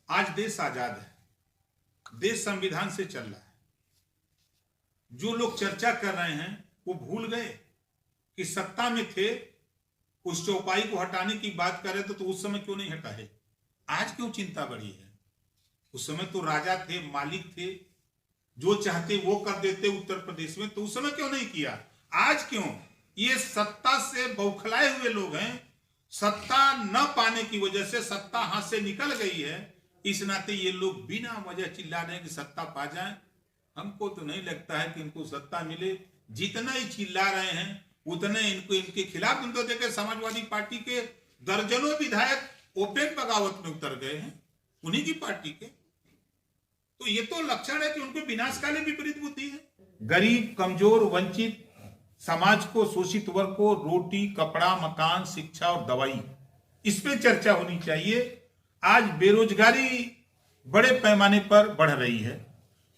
आज देश आजाद है, देश संविधान से चल रहा है। जो लोग चर्चा कर रहे हैं वो भूल गए कि सत्ता में थे, उस चौपाई को हटाने की बात कर रहे थे तो उस समय क्यों नहीं हटा है? आज क्यों चिंता बढ़ी है? उस समय तो राजा थे, मालिक थे, जो चाहते वो कर देते उत्तर प्रदेश में, तो उस समय क्यों नहीं किया? आज क्यों? ये सत्ता से बौखलाए हुए लोग हैं, सत्ता न पाने की वजह से सत्ता हाथ से निकल गई है, इस नाते ये लोग बिना वजह चिल्ला रहे हैं कि सत्ता पा जाए। हमको तो नहीं लगता है कि इनको सत्ता मिले। जितना ही चिल्ला रहे हैं उतने इनको इनके खिलाफ, तो देखे समाजवादी पार्टी के दर्जनों विधायक ओपन बगावत में उतर गए हैं उन्हीं की पार्टी के। तो ये तो लक्षण है कि उनको विनाशकाली विपरीत बुद्धि है। गरीब, कमजोर, वंचित समाज को, शोषित वर्ग को रोटी, कपड़ा, मकान, शिक्षा और दवाई, इस पे चर्चा होनी चाहिए। आज बेरोजगारी बड़े पैमाने पर बढ़ रही है।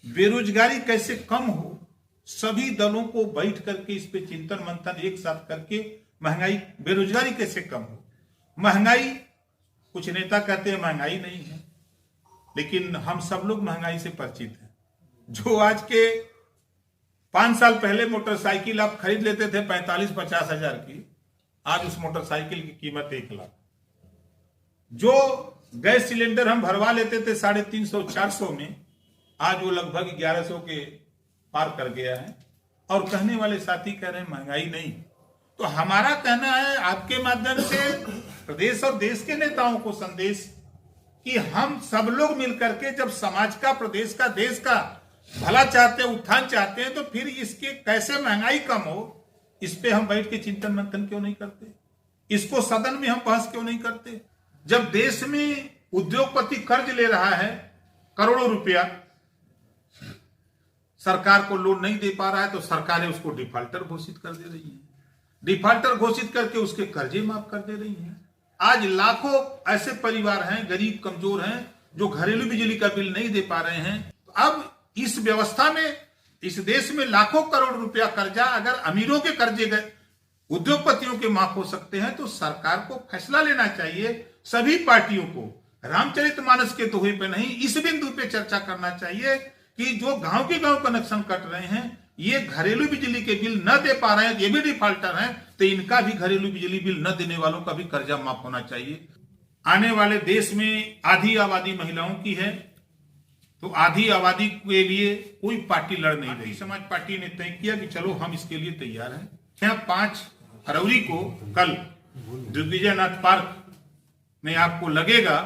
बेरोजगारी कैसे कम हो, सभी दलों को बैठ करके इस पे चिंतन मंथन एक साथ करके महंगाई, बेरोजगारी कैसे कम हो। महंगाई, कुछ नेता कहते हैं महंगाई नहीं है, लेकिन हम सब लोग महंगाई से परिचित हैं। जो आज के 5 साल पहले मोटरसाइकिल आप खरीद लेते थे 45-50 हजार की, आज उस मोटरसाइकिल की कीमत 1 लाख। जो गैस सिलेंडर हम भरवा लेते थे 350-400 में, आज वो लगभग 1100 के पार कर गया है। और कहने वाले साथी कह रहे हैं महंगाई नहीं। तो हमारा कहना है आपके माध्यम से प्रदेश और देश के नेताओं को संदेश कि हम सब लोग मिलकर के जब समाज का, प्रदेश का, देश का भला चाहते हैं, उत्थान चाहते हैं, तो फिर इसके कैसे महंगाई कम हो, इस पे हम बैठ के चिंतन मंथन क्यों नहीं करते? इसको सदन में हम बहस क्यों नहीं करते? जब देश में उद्योगपति कर्ज ले रहा है करोड़ों रुपया, सरकार को लोन नहीं दे पा रहा है, तो सरकारें उसको डिफॉल्टर घोषित कर दे रही है। डिफॉल्टर घोषित करके उसके कर्जे माफ कर दे रही है। आज लाखों ऐसे परिवार हैं, गरीब, कमजोर हैं, जो घरेलू बिजली का बिल नहीं दे पा रहे हैं। तो अब इस व्यवस्था में, इस देश में लाखों करोड़ रुपया कर्जा, अगर अमीरों के कर्जे गए, उद्योगपतियों के माफ हो सकते हैं, तो सरकार को फैसला लेना चाहिए। सभी पार्टियों को रामचरितमानस के दोहे पे नहीं, इस बिंदु पे चर्चा करना चाहिए कि जो गांव के गांव कनेक्शन कट रहे हैं, ये घरेलू बिजली के बिल न दे पा रहे हैं, ये भी डिफॉल्टर हैं, तो इनका भी घरेलू बिजली बिल न देने वालों का भी कर्जा माफ होना चाहिए। आने वाले देश में आधी आबादी महिलाओं की है, तो आधी आबादी के लिए कोई पार्टी लड़ नहीं रही। समाज पार्टी ने तय किया कि चलो हम इसके लिए तैयार हैं। यहाँ 5 फरवरी को कल दिग्विजयनाथ पार्क में आपको लगेगा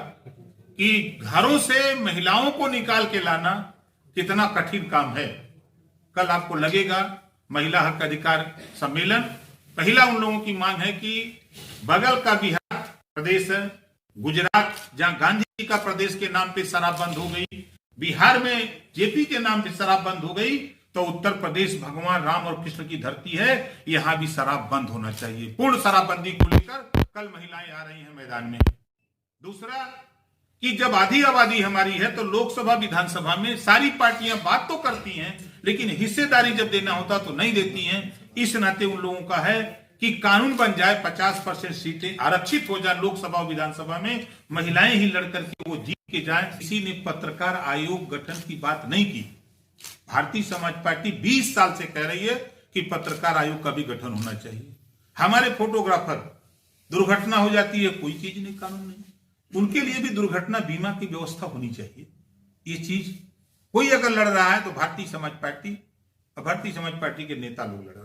कि घरों से महिलाओं को निकाल के लाना कितना कठिन काम है। कल आपको लगेगा महिला हक अधिकार सम्मेलन। पहला उन लोगों की मांग है कि बगल का बिहार प्रदेश, गुजरात जहां गांधी जी का प्रदेश के नाम पे शराब बंद हो गई, बिहार में जेपी के नाम पे शराब बंद हो गई, तो उत्तर प्रदेश भगवान राम और कृष्ण की धरती है, यहां भी शराब बंद होना चाहिए। पूर्ण शराबबंदी को लेकर कल महिलाएं आ रही हैं मैदान में। दूसरा कि जब आधी आबादी हमारी है, तो लोकसभा, विधानसभा में सारी पार्टियां बात तो करती हैं, लेकिन हिस्सेदारी जब देना होता तो नहीं देती हैं। इस नाते उन लोगों का है कि कानून बन जाए, 50% सीटें आरक्षित हो जाए लोकसभा और विधानसभा में, महिलाएं ही लड़कर के वो जीत के जाएं। किसी ने पत्रकार आयोग गठन की बात नहीं की। भारतीय समाज पार्टी 20 साल से कह रही है कि पत्रकार आयोग का भी गठन होना चाहिए। हमारे फोटोग्राफर, दुर्घटना हो जाती है, कोई चीज नहीं, कानून नहीं, उनके लिए भी दुर्घटना बीमा की व्यवस्था होनी चाहिए। ये चीज कोई अगर लड़ रहा है तो भारतीय समाज पार्टी और भारतीय समाज पार्टी के नेता लोग लड़ रहे हैं।